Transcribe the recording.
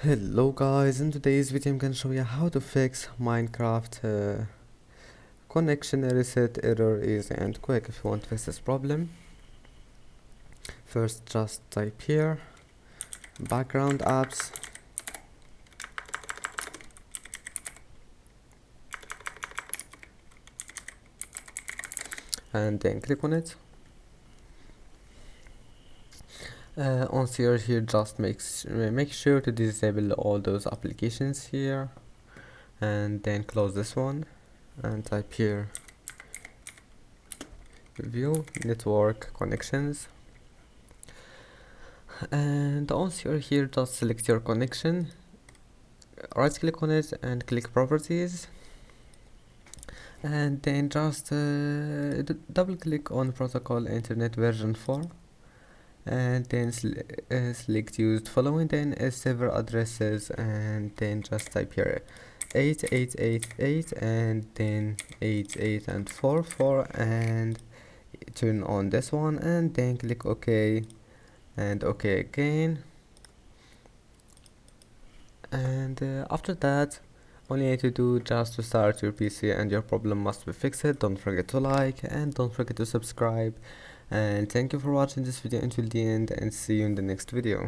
Hello guys, in today's video I'm gonna show you how to fix Minecraft connection reset error easy and quick. If you want to fix this problem, first just type here background apps and then click on it. Once you're here, just make sure to disable all those applications here, and then close this one and type here view network connections. And once you're here, just select your connection, right click on it and click properties, and then just double click on protocol internet version 4, and then select used following, then server addresses, and then just type here 8888 and then 88 and 44 and turn on this one, and then click OK and OK again. And after that, all you need to do just to start your PC and your problem must be fixed. Don't forget to like and don't forget to subscribe, and thank you for watching this video until the end, and see you in the next video.